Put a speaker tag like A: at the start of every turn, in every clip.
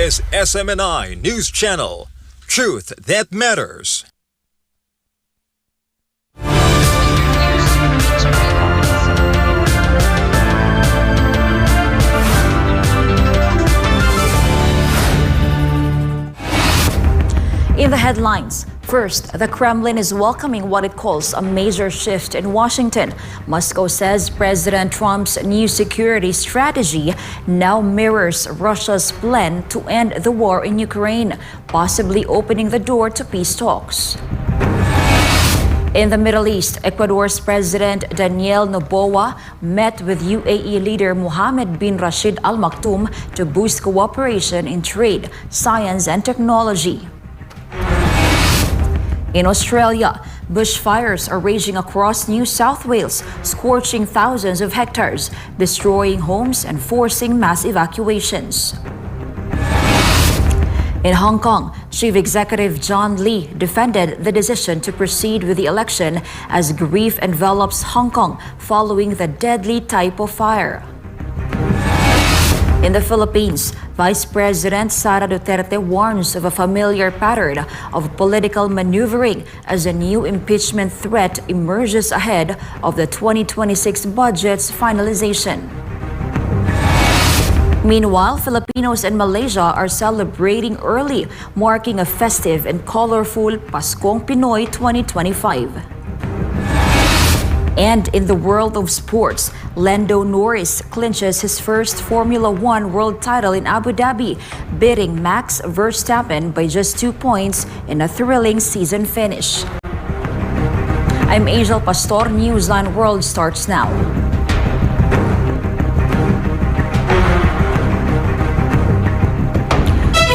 A: is SMNI News Channel. Truth that matters.
B: In the headlines, first, the Kremlin is welcoming what it calls a major shift in Washington. Moscow says President Trump's new security strategy now mirrors Russia's plan to end the war in Ukraine, possibly opening the door to peace talks. In the Middle East, Ecuador's President Daniel Noboa met with UAE leader Mohammed bin Rashid Al Maktoum to boost cooperation in trade, science, and technology. In Australia, bushfires are raging across New South Wales, scorching thousands of hectares, destroying homes and forcing mass evacuations. In Hong Kong, Chief Executive John Lee defended the decision to proceed with the election as grief envelops Hong Kong following the deadly Tai Po fire. In the Philippines, Vice President Sara warns of a familiar pattern of political maneuvering as a new impeachment threat emerges ahead of the 2026 budget's finalization. Meanwhile, Filipinos in Malaysia are celebrating early, marking a festive and colorful Paskong Pinoy 2025. And in the world of sports, Lando Norris clinches his first Formula One world title in Abu Dhabi, beating Max Verstappen by just 2 points in a thrilling season finish. I'm Angel Pastor. Newsline World starts now.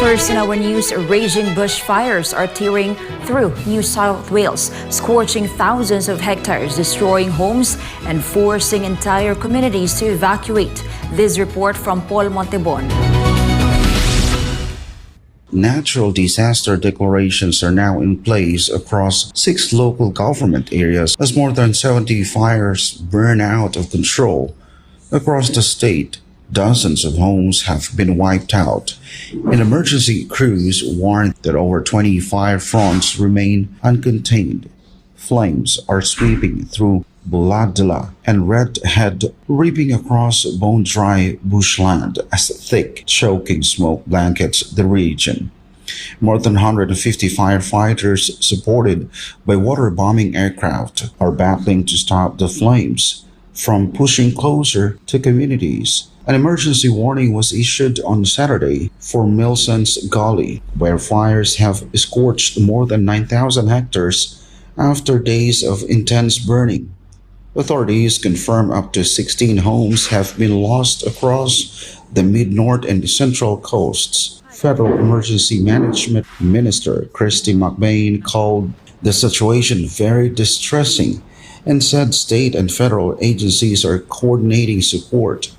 B: First in our news, raging bushfires are tearing through New South Wales, scorching thousands of hectares, destroying homes, and forcing entire communities to evacuate. This report from Paul Montebon.
C: Natural disaster declarations are now in place across 6 local government areas as more than 70 fires burn out of control. Across the state, dozens of homes have been wiped out, and emergency crews warn that over 25 fronts remain uncontained. Flames are sweeping through Buladila and Redhead, ripping across bone-dry bushland as thick, choking smoke blankets the region. More than 150 firefighters, supported by water-bombing aircraft, are battling to stop the flames from pushing closer to communities. An emergency warning was issued on Saturday for Milson's Gully, where fires have scorched more than 9,000 hectares after days of intense burning. Authorities confirm up to 16 homes have been lost across the mid-north and central coasts. Federal Emergency Management Minister Christy McBain called the situation very distressing and said state and federal agencies are coordinating support.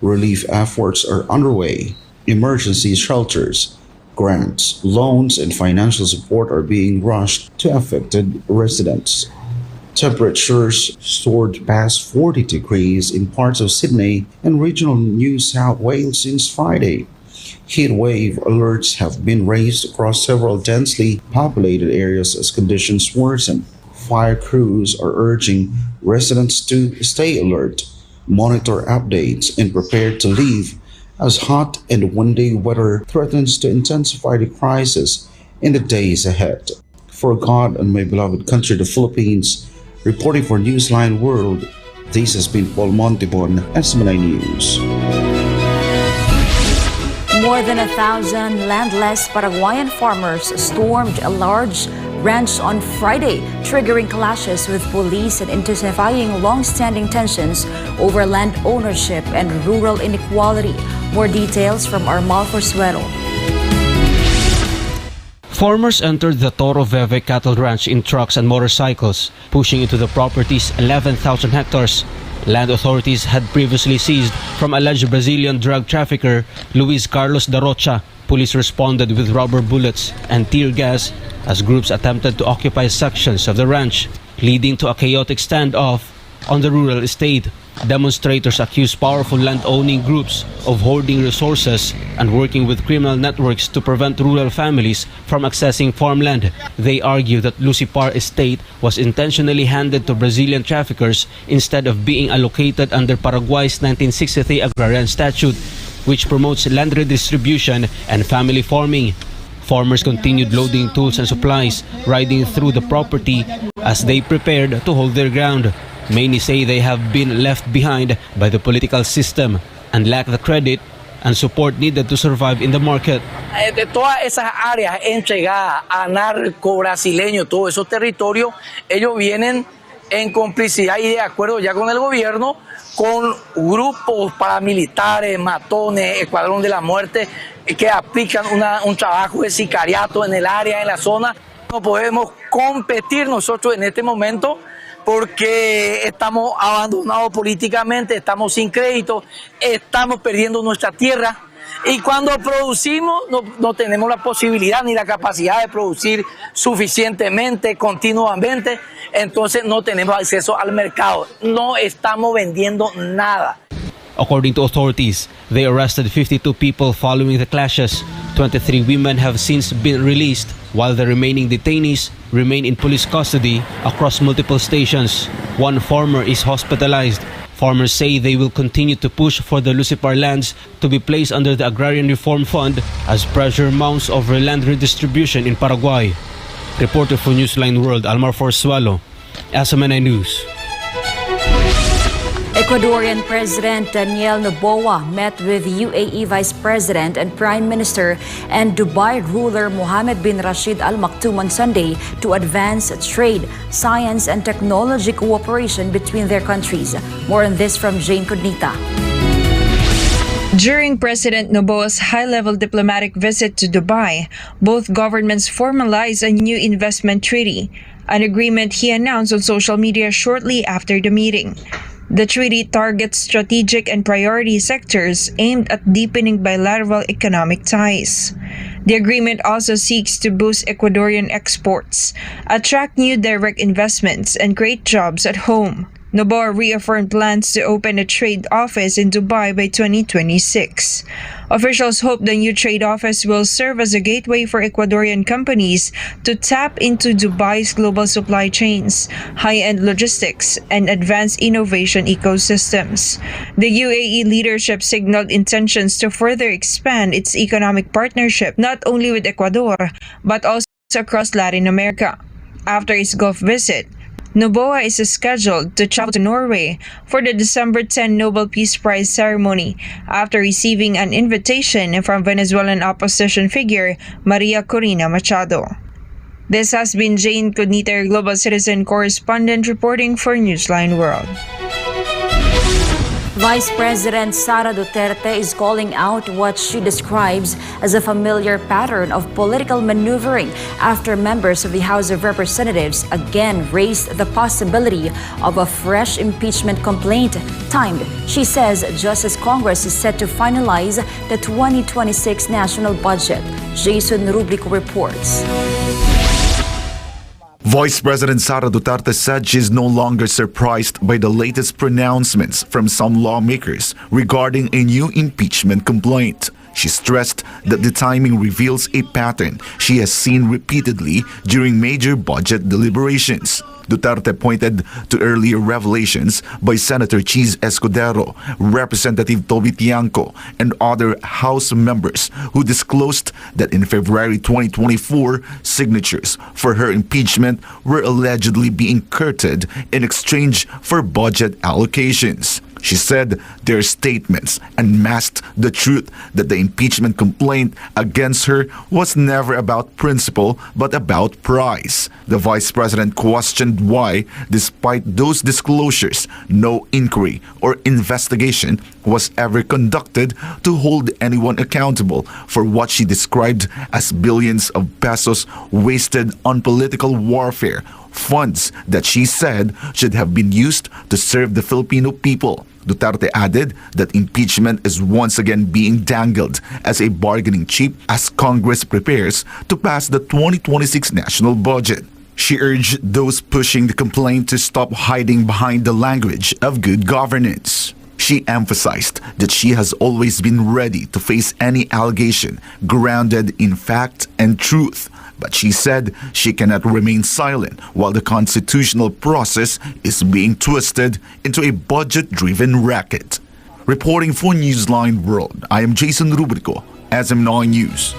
C: Relief efforts are underway. Emergency shelters, grants, loans, and financial support are being rushed to affected residents. Temperatures soared past 40 degrees in parts of Sydney and regional New South Wales since Friday. Heat wave alerts have been raised across several densely populated areas as conditions worsen. Fire crews are urging residents to stay alert, monitor updates, and prepare to leave as hot and windy weather threatens to intensify the crisis in the days ahead. For God and my beloved country, the Philippines, reporting for Newsline World, this has been Paul Montebon, SMNI News.
B: More than 1,000 landless Paraguayan farmers stormed a large ranch on Friday, triggering clashes with police and intensifying long-standing tensions over land ownership and rural inequality. More details from Armal Forsuero.
D: Farmers entered the Toro Veve cattle ranch in trucks and motorcycles, pushing into the property's 11,000 hectares. Land authorities had previously seized from alleged Brazilian drug trafficker Luis Carlos da Rocha. Police responded with rubber bullets and tear gas as groups attempted to occupy sections of the ranch, leading to a chaotic standoff on the rural estate. Demonstrators accuse powerful land-owning groups of hoarding resources and working with criminal networks to prevent rural families from accessing farmland. They argue that Lucipar estate was intentionally handed to Brazilian traffickers instead of being allocated under Paraguay's 1963 agrarian statute, which promotes land redistribution and family farming. Farmers continued loading tools and supplies, riding through the property as they prepared to hold their ground. Many say they have been left behind by the political system and lack the credit and support needed to survive in the market.
E: De todas esas áreas entregadas a narco-brasileños, todos esos territorios, ellos vienen en complicidad y de acuerdo ya con el gobierno, con grupos paramilitares, matones, escuadrón de la muerte, que aplican un trabajo de sicariato en el área, en la zona. No podemos competir nosotros en este momento porque estamos abandonados políticamente, estamos sin crédito, estamos perdiendo nuestra tierra y cuando producimos no tenemos la posibilidad ni la capacidad de producir suficientemente, continuamente, entonces no tenemos acceso al mercado, no estamos vendiendo nada.
D: According to authorities, they arrested 52 people following the clashes. 23 women have since been released, while the remaining detainees remain in police custody across multiple stations. One farmer is hospitalized. Farmers say they will continue to push for the Lucipar lands to be placed under the Agrarian Reform Fund as pressure mounts over land redistribution in Paraguay. Reporter for Newsline World, Almar Forsualo, SMNI News.
B: Ecuadorian President Daniel Noboa met with UAE Vice President and Prime Minister and Dubai ruler Mohammed bin Rashid Al Maktoum on Sunday to advance trade, science and technology cooperation between their countries. More on this from Jane Codnita.
F: During President Noboa's high-level diplomatic visit to Dubai, both governments formalized a new investment treaty, an agreement he announced on social media shortly after the meeting. The treaty targets strategic and priority sectors aimed at deepening bilateral economic ties. The agreement also seeks to boost Ecuadorian exports, attract new direct investments, and create jobs at home. Noboa reaffirmed plans to open a trade office in Dubai by 2026. Officials hope the new trade office will serve as a gateway for Ecuadorian companies to tap into Dubai's global supply chains, high-end logistics, and advanced innovation ecosystems. The UAE leadership signaled intentions to further expand its economic partnership not only with Ecuador, but also across Latin America. After his Gulf visit, Noboa is scheduled to travel to Norway for the December 10 Nobel Peace Prize ceremony after receiving an invitation from Venezuelan opposition figure Maria Corina Machado. This has been Jane Codnita, Global Citizen Correspondent, reporting for Newsline World.
B: Vice President Sara Duterte is calling out what she describes as a familiar pattern of political maneuvering after members of the House of Representatives again raised the possibility of a fresh impeachment complaint timed, she says, just as Congress is set to finalize the 2026 national budget. Jason Rubrico reports.
G: Vice President Sara Duterte said she is no longer surprised by the latest pronouncements from some lawmakers regarding a new impeachment complaint. She stressed that the timing reveals a pattern she has seen repeatedly during major budget deliberations. Duterte pointed to earlier revelations by Senator Cheese Escudero, Representative Toby Tiangco, and other House members who disclosed that in February 2024, signatures for her impeachment were allegedly being courted in exchange for budget allocations. She said their statements unmasked the truth that the impeachment complaint against her was never about principle but about price. The vice president questioned why, despite those disclosures, no inquiry or investigation was ever conducted to hold anyone accountable for what she described as billions of pesos wasted on political warfare, funds that she said should have been used to serve the Filipino people. Duterte added that impeachment is once again being dangled as a bargaining chip as Congress prepares to pass the 2026 national budget. She urged those pushing the complaint to stop hiding behind the language of good governance. She emphasized that she has always been ready to face any allegation grounded in fact and truth, but she said she cannot remain silent while the constitutional process is being twisted into a budget-driven racket. Reporting for Newsline World, I am Jason Rubrico, SMNI News.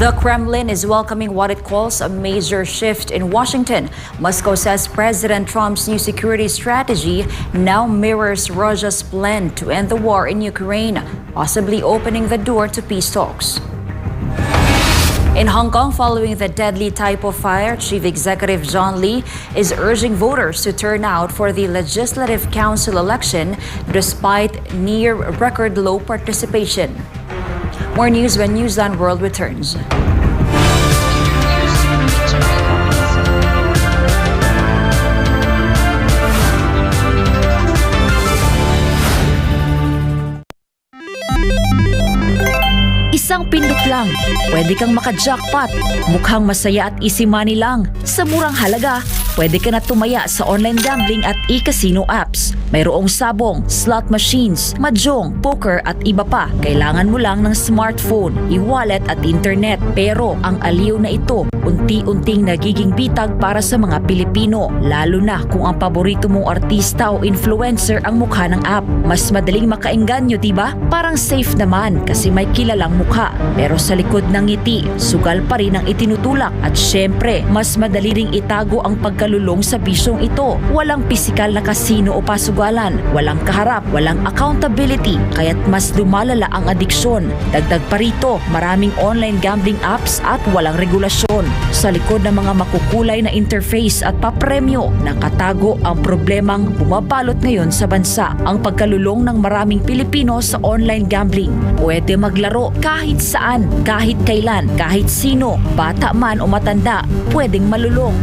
B: The Kremlin is welcoming what it calls a major shift in Washington. Moscow says President Trump's new security strategy now mirrors Russia's plan to end the war in Ukraine, possibly opening the door to peace talks. In Hong Kong, following the deadly Tai Po fire, Chief Executive John Lee is urging voters to turn out for the Legislative Council election despite near record low participation. More news when Newsline World returns. Isang pindot lang, pwede kang maka-jackpot. Mukhang masaya at easy money lang. Sa murang halaga, pwede ka na tumaya sa online gambling at e-casino apps. Mayroong sabong, slot machines, mahjong, poker at iba pa. Kailangan mo lang ng smartphone, e-wallet at internet. Pero ang aliw na ito, unti-unting nagiging bitag para sa mga Pilipino. Lalo na kung ang paborito mong artista o influencer ang mukha ng app. Mas madaling makaengganyo, diba? Parang safe naman kasi may kilalang mukha. Pero sa likod ng ngiti, sugal pa rin ang itinutulak. At syempre, mas madali ring itago ang pagkalulong sa bisyong ito. Walang pisikal na kasino o pasugalan, walang kaharap, walang accountability, kaya't mas lumalala ang adiksyon. Dagdag pa rito, maraming online gambling apps at walang regulasyon. Sa likod ng mga makukulay na interface at papremyo, nakatago ang problemang bumabalot ngayon sa bansa. Ang pagkalulong ng maraming Pilipino sa online gambling. Pwede maglaro kahit saan, kahit kailan, kahit sino, bata man o matanda, pwedeng malulong.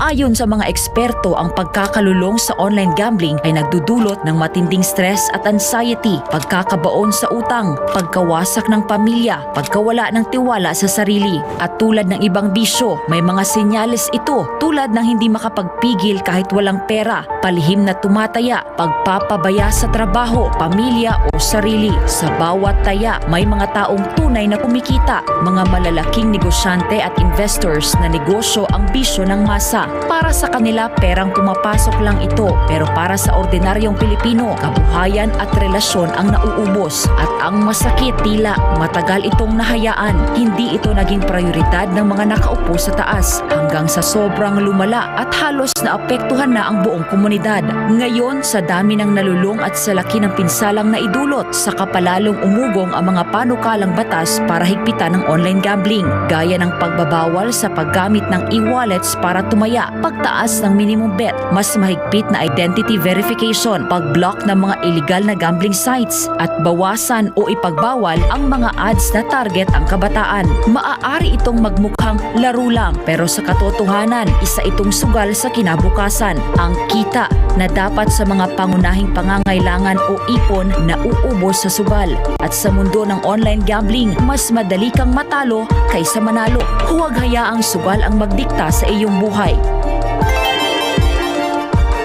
B: Ayon sa mga eksperto, ang pagkakalulong sa online gambling ay nagdudulot ng matinding stress at anxiety, pagkakabaon sa utang, pagkawasak ng pamilya, pagkawala ng tiwala sa sarili. At tulad ng ibang bisyo, may mga senyales ito tulad ng hindi makapagpigil kahit walang pera, palihim na tumataya, pagpapabaya sa trabaho, pamilya o sarili. Sa bawat taya, may mga taong tunay na kumikita, mga malalaking negosyante at investors na negosyo ang bisyo ng masa. Para sa kanila, perang pumapasok lang ito, pero para sa ordinaryong Pilipino, kabuhayan at relasyon ang nauubos. At ang masakit, tila matagal itong nahayaan. Hindi ito naging prioridad ng mga nakaupo sa taas hanggang sa sobrang lumala at halos naapektuhan na ang buong komunidad. Ngayon, sa dami ng nalulong at sa laki ng pinsalang naidulot, saka palalong umugong ang mga panukalang batas para higpitan ng online gambling, gaya ng pagbabawal sa paggamit ng e-wallets para tumaya, pagtaas ng minimum bet, mas mahigpit na identity verification, pag-block ng mga illegal na gambling sites, at bawasan o ipagbawal ang mga ads na target ang kabataan. Maaari itong magmukhang laro lang, pero sa katotohanan, isa itong sugal sa kinabukasan. Ang kita na dapat sa mga pangunahing pangangailangan o ipon na uubos sa sugal. At sa mundo ng online gambling, mas madali kang matalo kaysa manalo. Huwag hayaang sugal ang magdikta sa iyong buhay.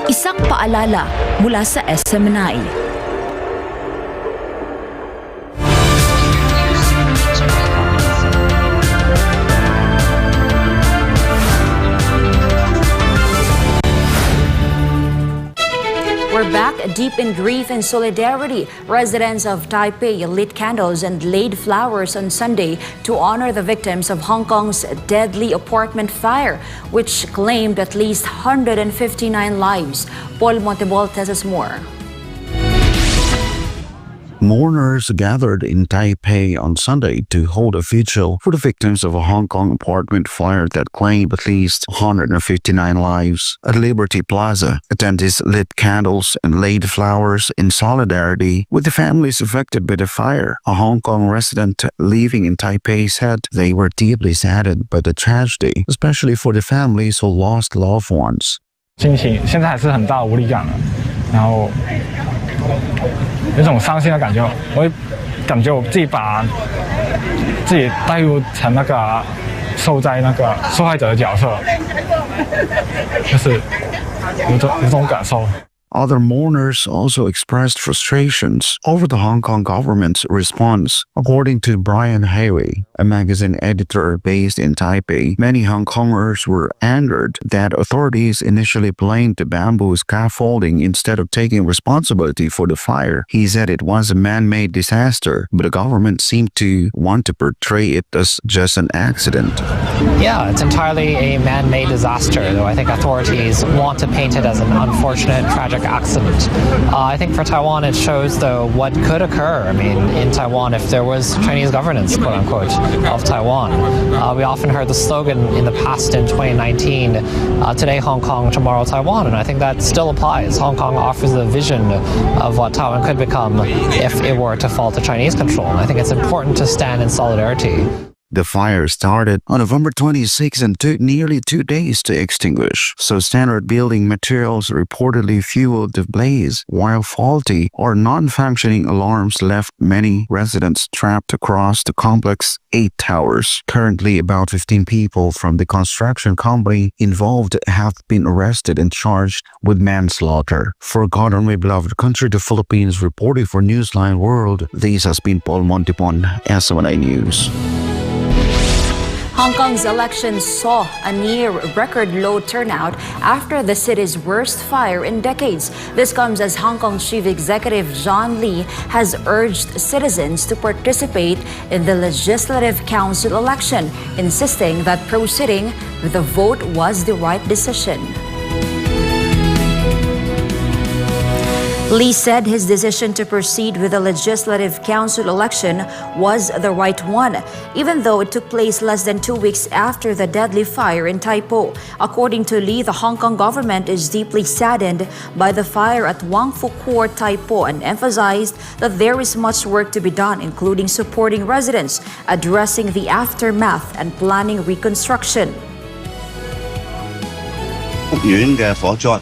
B: Isang paalala mula sa SMNI. We're back deep in grief and solidarity. Residents of Taipei lit candles and laid flowers on Sunday to honor the victims of Hong Kong's deadly apartment fire, which claimed at least 159 lives. Paul Montebol tells us more.
C: Mourners gathered in Taipei on Sunday to hold a vigil for the victims of a Hong Kong apartment fire that claimed at least 159 lives. At Liberty Plaza, attendees lit candles and laid flowers in solidarity with the families affected by the fire. A Hong Kong resident living in Taipei said they were deeply saddened by the tragedy, especially for the families who lost loved ones.
H: 心情现在还是很大无力感了，然后有种伤心的感觉，我会感觉我自己把自己带入成那个受害者的角色，就是有种感受。
C: Other mourners also expressed frustrations over the Hong Kong government's response. According to Brian Hayway, a magazine editor based in Taipei, many Hong Kongers were angered that authorities initially blamed the bamboo scaffolding instead of taking responsibility for the fire. He said it was a man-made disaster, but the government seemed to want to portray it as just an accident.
I: Yeah, it's entirely a man-made disaster, though I think authorities want to paint it as an unfortunate, tragic accident. I think for Taiwan it shows, though, what could occur. I mean, in Taiwan, if there was Chinese governance, quote-unquote, of Taiwan. We often heard the slogan in the past in 2019, today Hong Kong, tomorrow Taiwan, and I think that still applies. Hong Kong offers a vision of what Taiwan could become if it were to fall to Chinese control. And I think it's important to stand in solidarity.
C: The fire started on November 26 and took nearly 2 days to extinguish, so standard building materials reportedly fueled the blaze, while faulty or non-functioning alarms left many residents trapped across the complex's 8 towers. Currently, about 15 people from the construction company involved have been arrested and charged with manslaughter. For God and my beloved country, the Philippines, reporting for Newsline World, this has been Paul Montipon, SMNI News.
B: Hong Kong's elections saw a near-record low turnout after the city's worst fire in decades. This comes as Hong Kong Chief Executive John Lee has urged citizens to participate in the Legislative Council election, insisting that proceeding with the vote was the right decision. Lee said his decision to proceed with the Legislative Council election was the right one, even though it took place less than 2 weeks after the deadly fire in Tai Po. According to Lee, the Hong Kong government is deeply saddened by the fire at Wang Fu Court, Tai Po, and emphasized that there is much work to be done, including supporting residents, addressing the aftermath, and planning reconstruction.
J: 屋苑嘅火災，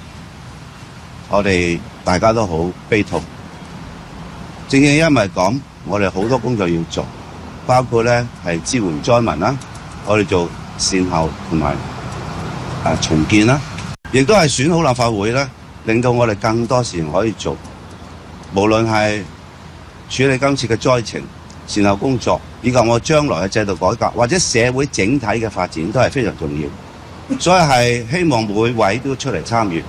J: 我哋大家都好悲痛。正因為咁，我哋好多工作要做，包括咧係支援災民啦，我哋做善後同埋重建啦，亦都係選好立法會咧，令到我哋更多事情可以做。無論係處理今次嘅災情、善後工作，以及我將來嘅制度改革或者社會整體嘅發展，都係非常重要。所以係希望每位都出嚟參與。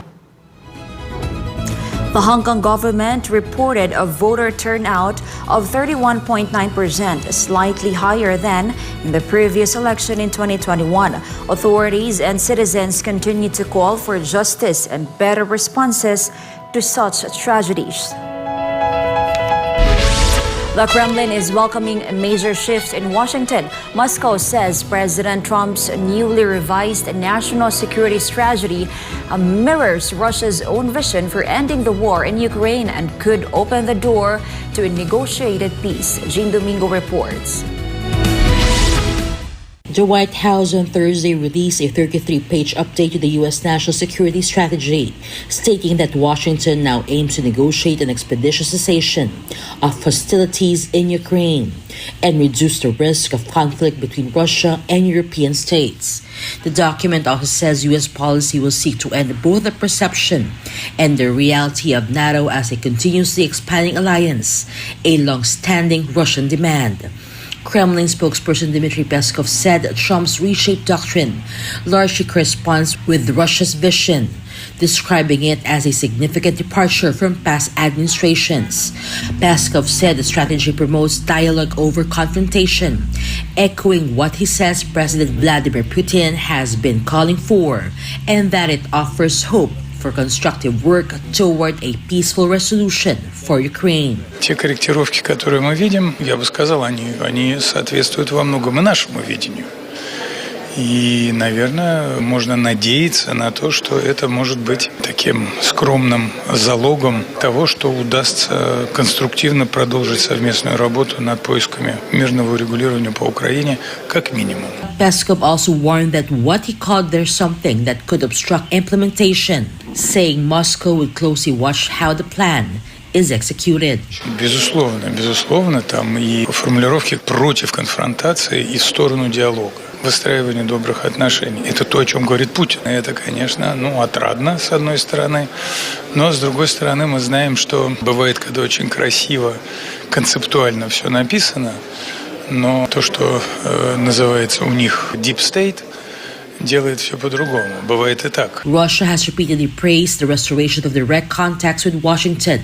B: The Hong Kong government reported a voter turnout of 31.9%, slightly higher than in the previous election in 2021. Authorities and citizens continue to call for justice and better responses to such tragedies. The Kremlin is welcoming a major shift in Washington. Moscow says President Trump's newly revised national security strategy mirrors Russia's own vision for ending the war in Ukraine and could open the door to a negotiated peace. Jean Domingo reports.
K: The White House on Thursday released a 33-page update to the U.S. national security strategy, stating that Washington now aims to negotiate an expeditious cessation of hostilities in Ukraine and reduce the risk of conflict between Russia and European states. The document also says U.S. policy will seek to end both the perception and the reality of NATO as a continuously expanding alliance, a long-standing Russian demand. Kremlin spokesperson Dmitry Peskov said that Trump's reshaped doctrine largely corresponds with Russia's vision, describing it as a significant departure from past administrations. Peskov said the strategy promotes dialogue over confrontation, echoing what he says President Vladimir Putin has been calling for, and that it offers hope for constructive work toward a peaceful resolution for Ukraine.
L: Те корректировки, которые мы видим, я бы сказал, они соответствуют во многом и нашему видению. И, наверное, можно надеяться на то, что это может быть таким скромным залогом того, что удастся конструктивно продолжить совместную работу над поисками мирного урегулирования по Украине, как минимум.
K: Peskov also warned that what he called there's something that could obstruct implementation, saying Moscow would closely watch how the plan is executed.
L: Безусловно, там и формулировки против конфронтации и в сторону диалога. выстраиванию добрых отношений. Это то, о чем говорит Путин. И это, конечно, отрадно, с одной стороны. Но, с другой стороны, мы знаем, что бывает, когда очень красиво, концептуально все написано, но то, что называется у них deep state, делает все по-другому. Бывает и так.
K: Russia has repeatedly praised the restoration of direct contacts with Washington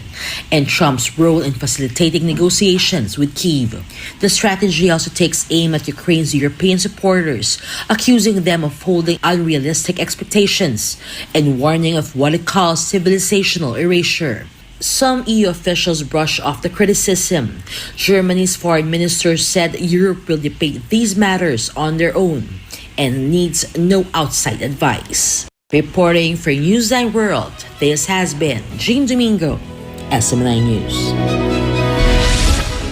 K: and Trump's role in facilitating negotiations with Kyiv. The strategy also takes aim at Ukraine's European supporters, accusing them of holding unrealistic expectations and warning of what it calls civilizational erasure. Some EU officials brush off the criticism. Germany's foreign minister said Europe will debate these matters on their own and needs no outside advice. Reporting for Newsline World, this has been Jean Domingo, SMNI News.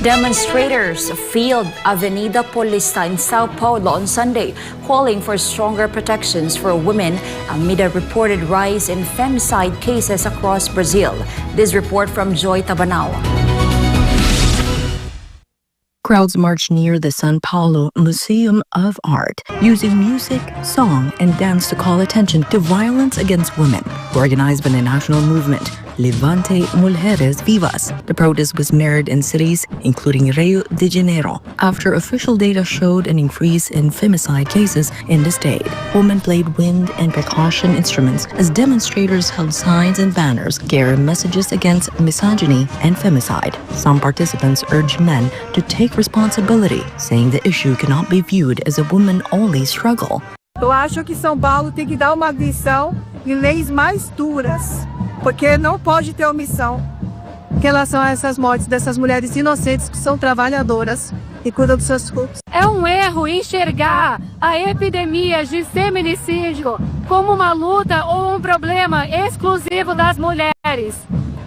B: Demonstrators filled Avenida Paulista in Sao Paulo on Sunday, calling for stronger protections for women amid a reported rise in femicide cases across Brazil. This report from Joy Tabanao.
M: Crowds marched near the São Paulo Museum of Art, using music, song, and dance to call attention to violence against women. Organized by the national movement Levante Mulheres Vivas, the protest was mirrored in cities including Rio de Janeiro after official data showed an increase in femicide cases in the state. Women played wind and percussion instruments as demonstrators held signs and banners carrying messages against misogyny and femicide. Some participants urged men to take responsibility, saying the issue cannot be viewed as a woman-only struggle.
N: Eu acho que São Paulo tem que dar uma lição e leis mais duras, porque não pode ter omissão em relação a essas mortes dessas mulheres inocentes que são trabalhadoras e cuidam dos seus filhos.
O: É um erro enxergar a epidemia de feminicídio como uma luta ou um problema exclusivo das mulheres.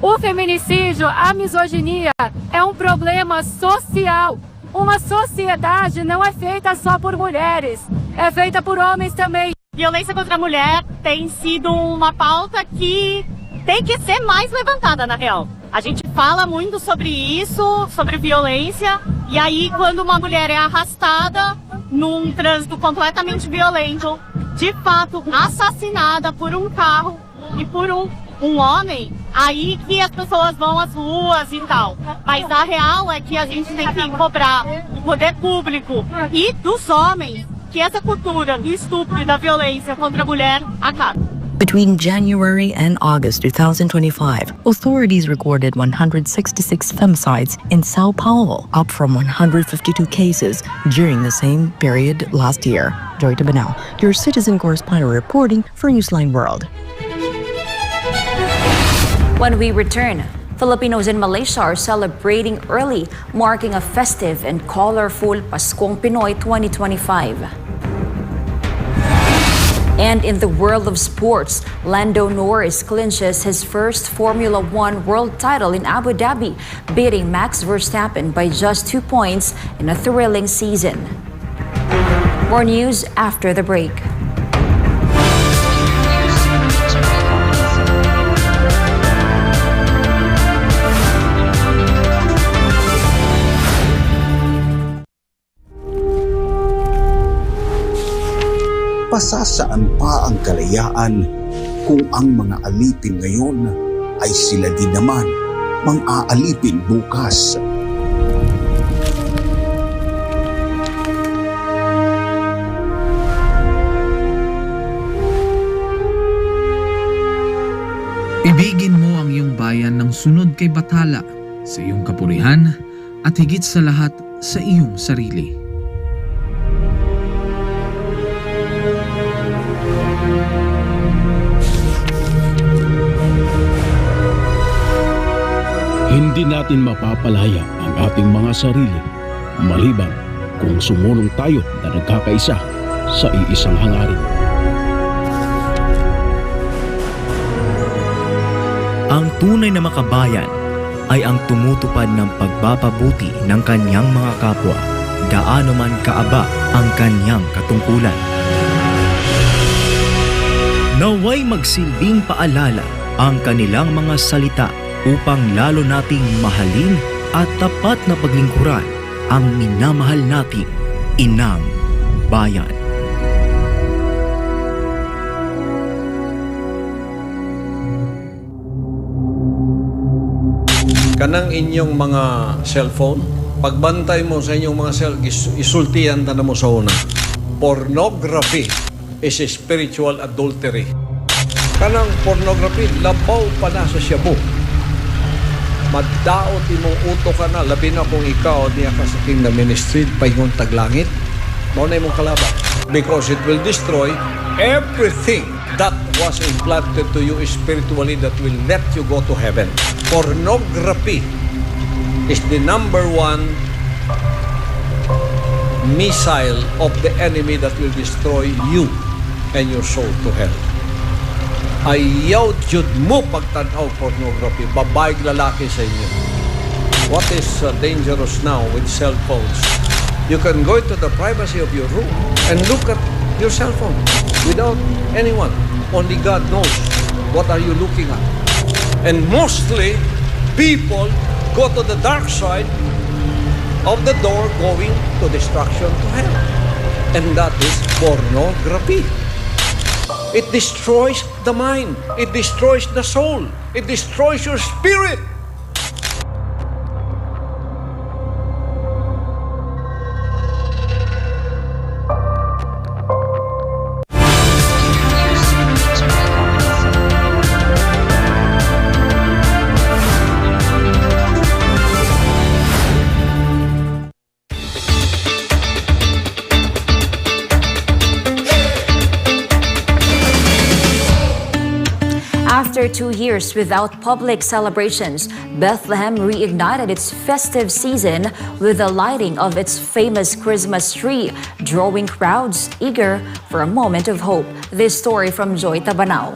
O: O feminicídio, a misoginia, é um problema social. Uma sociedade não é feita só por mulheres, é feita por homens também.
P: Violência contra a mulher tem sido uma pauta que tem que ser mais levantada, na real. A gente fala muito sobre isso, sobre violência, e aí quando uma mulher é arrastada num trânsito completamente violento, de fato assassinada por um carro e por um homem, aí que as pessoas vão às ruas e tal. Mas a real é que a gente tem que cobrar do poder público e dos homens que essa cultura do estupro e da violência contra a mulher acabe.
M: Between January and August 2025, authorities recorded 166 femicides in Sao Paulo, up from 152 cases during the same period last year. Joy Tabanao, your citizen correspondent reporting for Newsline World.
B: When we return, Filipinos in Malaysia are celebrating early, marking a festive and colorful Paskong Pinoy 2025. And in the world of sports, Lando Norris clinches his first Formula One world title in Abu Dhabi, beating Max Verstappen by just 2 points in a thrilling season. More news after the break.
Q: Pasasaan pa ang kalayaan kung ang mga alipin ngayon ay sila din naman mang-aalipin bukas.
R: Ibigin mo ang iyong bayan ng sunod kay Bathala, sa iyong kapurihan at higit sa lahat sa iyong sarili.
S: Hindi natin mapapalaya ang ating mga sarili maliban kung sumulong tayo na nagkakaisa sa iisang hangarin.
T: Ang tunay na makabayan ay ang tumutupad ng pagpapabuti ng kanyang mga kapwa, gaano man kaaba ang kanyang katungkulan. Naway magsilbing paalala ang kanilang mga salita upang lalo nating mahalin at tapat na paglingkuran ang minamahal nating inang bayan.
U: kanang inyong mga cellphone, pagbantay mo sa inyong mga isultihan na mo sa una. Pornography is a spiritual adultery. Kanang pornography, labaw pa na sa shabu. Maddaot imong uto ka na, labi na kung ikaw niya ka sa king na ministry, paingon taglangit, mo na imong kalaban. Because it will destroy everything that was implanted to you spiritually that will let you go to heaven. Pornography is the number one missile of the enemy that will destroy you and your soul to hell. Ayaw jud mo pagtanaw pornography, babae lalaki sa inyo. What is dangerous now with cell phones? You can go into the privacy of your room and look at your cell phone without anyone. Only God knows what are you looking at. And mostly, people go to the dark side of the door going to destruction to hell. And that is pornography. It destroys the mind. It destroys the soul. It destroys your spirit.
B: After 2 years without public celebrations, Bethlehem reignited its festive season with the lighting of its famous Christmas tree, drawing crowds eager for a moment of hope. This story from Joy Tabanao.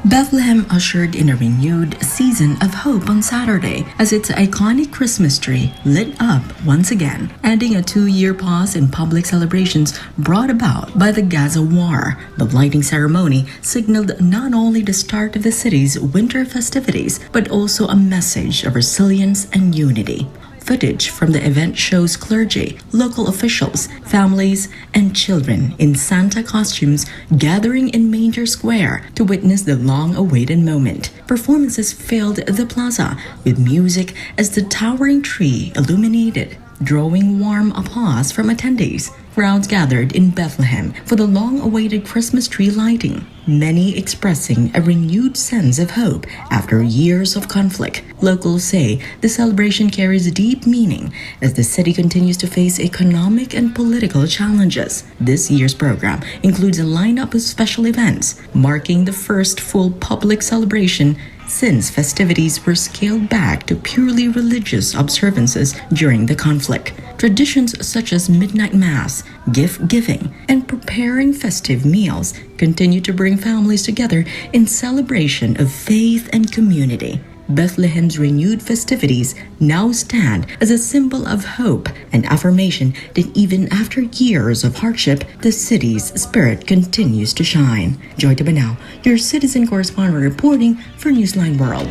M: Bethlehem ushered in a renewed season of hope on Saturday as its iconic Christmas tree lit up once again, ending a 2-year pause in public celebrations brought about by the Gaza war. The lighting ceremony signaled not only the start of the city's winter festivities, but also a message of resilience and unity. Footage from the event shows clergy, local officials, families, and children in Santa costumes gathering in Manger Square to witness the long-awaited moment. Performances filled the plaza with music as the towering tree illuminated, drawing warm applause from attendees. Crowds gathered in Bethlehem for the long-awaited Christmas tree lighting, many expressing a renewed sense of hope after years of conflict. Locals say the celebration carries deep meaning as the city continues to face economic and political challenges. This year's program includes a lineup of special events, marking the first full public celebration since festivities were scaled back to purely religious observances during the conflict. Traditions such as midnight mass, gift giving, and preparing festive meals continue to bring families together in celebration of faith and community. Bethlehem's renewed festivities now stand as a symbol of hope and affirmation that even after years of hardship, the city's spirit continues to shine. Joy Tabanao, your citizen correspondent reporting for Newsline World.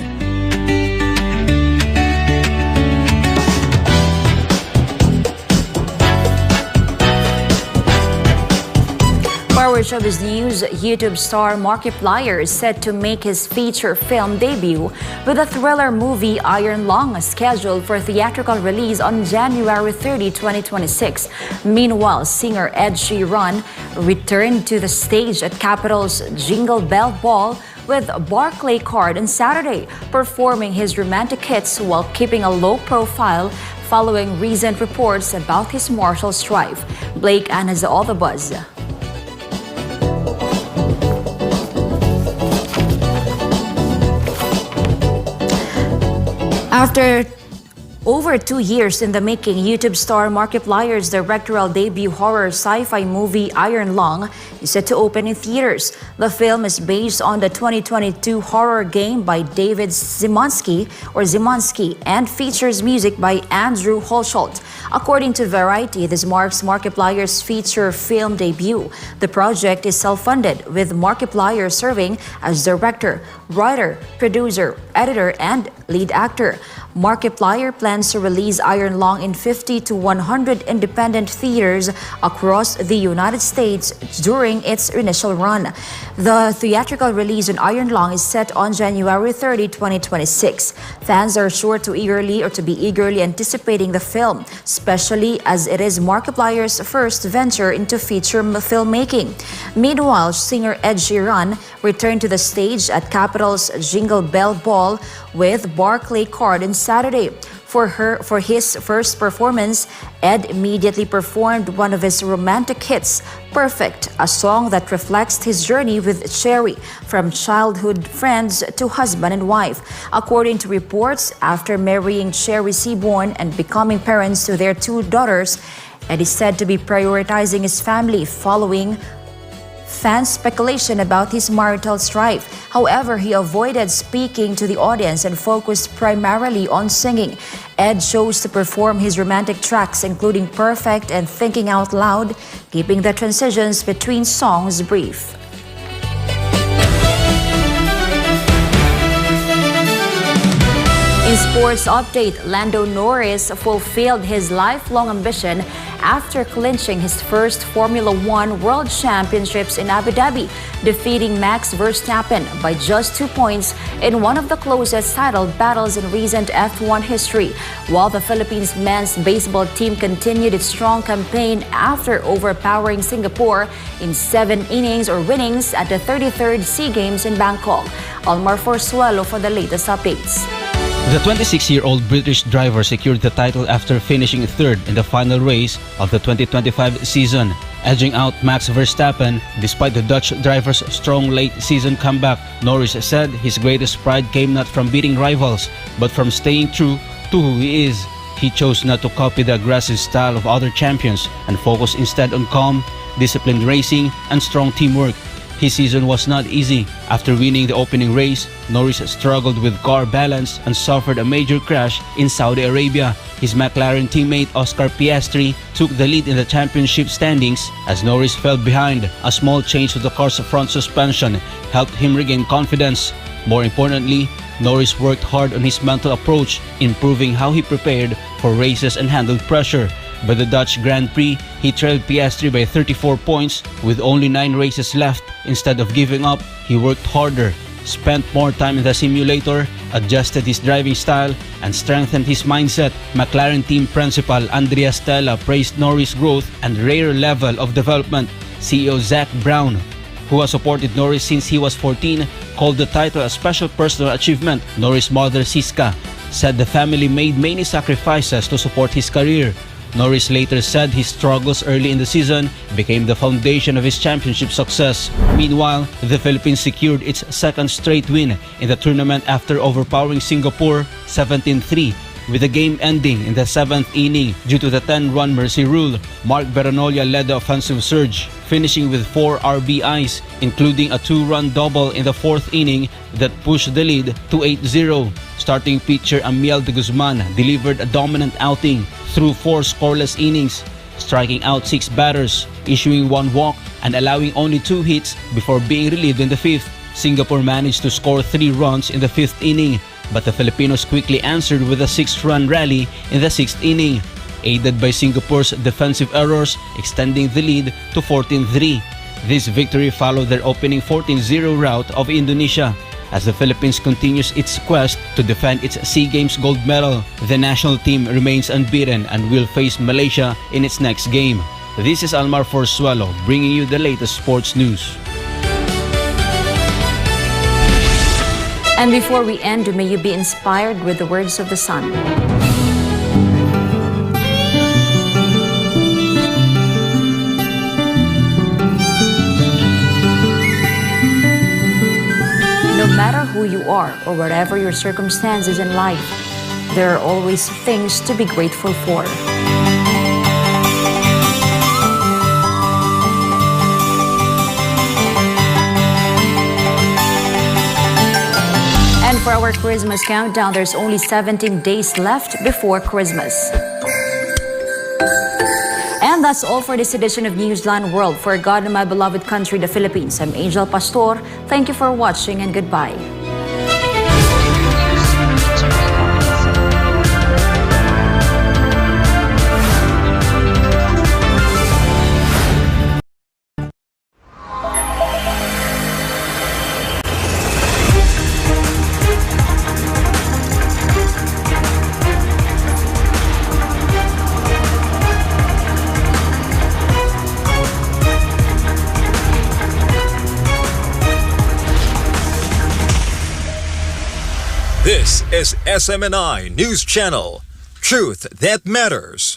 B: Power Showbiz News, YouTube star Markiplier is set to make his feature film debut with the thriller movie Iron Lung, scheduled for theatrical release on January 30, 2026. Meanwhile, singer Ed Sheeran returned to the stage at Capital's Jingle Bell Ball with Barclay Card on Saturday, performing his romantic hits while keeping a low profile following recent reports about his marital strife. Blake Ann has all the buzz. After over 2 years in the making, YouTube star Markiplier's directorial debut horror sci-fi movie Iron Lung is set to open in theaters. The film is based on the 2022 horror game by David Zimanski and features music by Andrew Holsholt. According to Variety, this marks Markiplier's feature film debut. The project is self-funded, with Markiplier serving as director. writer, producer, editor, and lead actor. Markiplier plans to release Iron Lung in 50 to 100 independent theaters across the United States during its initial run. The theatrical release on Iron Lung is set on January 30, 2026. Fans are sure to be eagerly anticipating the film, especially as it is Markiplier's first venture into feature filmmaking. Meanwhile, singer Ed Sheeran returned to the stage at Capitol's Jingle Bell Ball with Barclay Card on Saturday. For his first performance, Ed immediately performed one of his romantic hits, Perfect, a song that reflects his journey with Sherry, from childhood friends to husband and wife. According to reports, after marrying Sherry Seaborn and becoming parents to their 2 daughters, Ed is said to be prioritizing his family following fan speculation about his marital strife. However, he avoided speaking to the audience and focused primarily on singing. Ed chose to perform his romantic tracks, including Perfect and Thinking Out Loud, keeping the transitions between songs brief. In sports update, Lando Norris fulfilled his lifelong ambition after clinching his first Formula One World Championships in Abu Dhabi, defeating Max Verstappen by just 2 points in one of the closest title battles in recent F1 history, while the Philippines men's baseball team continued its strong campaign after overpowering Singapore in 7 innings or winnings at the 33rd SEA Games in Bangkok. Almar Forzuelo for the latest updates.
D: The 26-year-old British driver secured the title after finishing third in the final race of the 2025 season, edging out Max Verstappen. Despite the Dutch driver's strong late-season comeback, Norris said his greatest pride came not from beating rivals, but from staying true to who he is. He chose not to copy the aggressive style of other champions and focus instead on calm, disciplined racing and strong teamwork. His season was not easy. After winning the opening race, Norris struggled with car balance and suffered a major crash in Saudi Arabia. His McLaren teammate Oscar Piastri took the lead in the championship standings as Norris fell behind. A small change to the car's front suspension helped him regain confidence. More importantly, Norris worked hard on his mental approach, improving how he prepared for races and handled pressure. By the Dutch Grand Prix, he trailed Piastri by 34 points with only 9 races left. Instead of giving up, he worked harder, spent more time in the simulator, adjusted his driving style, and strengthened his mindset. McLaren team principal Andrea Stella praised Norris' growth and rare level of development. CEO Zach Brown, who has supported Norris since he was 14, called the title a special personal achievement. Norris' mother Siska said the family made many sacrifices to support his career. Norris later said his struggles early in the season became the foundation of his championship success. Meanwhile, the Philippines secured its second straight win in the tournament after overpowering Singapore 17-3, with the game ending in the 7th inning due to the 10-run mercy rule. Mark Beranolia led the offensive surge, finishing with 4 RBIs, including a 2-run double in the 4th inning that pushed the lead to 8-0. Starting pitcher Amiel de Guzman delivered a dominant outing through 4 scoreless innings, striking out 6 batters, issuing 1 walk, and allowing only 2 hits before being relieved in the 5th. Singapore managed to score 3 runs in the 5th inning, but the Filipinos quickly answered with a 6-run rally in the 6th inning, aided by Singapore's defensive errors, extending the lead to 14-3. This victory followed their opening 14-0 rout of Indonesia. As the Philippines continues its quest to defend its SEA Games gold medal, the national team remains unbeaten and will face Malaysia in its next game. This is Almar Forzuelo bringing you the latest sports news.
B: And before we end, may you be inspired with the words of the Sun. No matter who you are or whatever your circumstances in life, there are always things to be grateful for. And for our Christmas countdown, there's only 17 days left before Christmas. And that's all for this edition of Newsline World. For God and my beloved country, the Philippines, I'm Angel Pastor. Thank you for watching and goodbye.
A: This is SMNI News Channel. Truth that matters.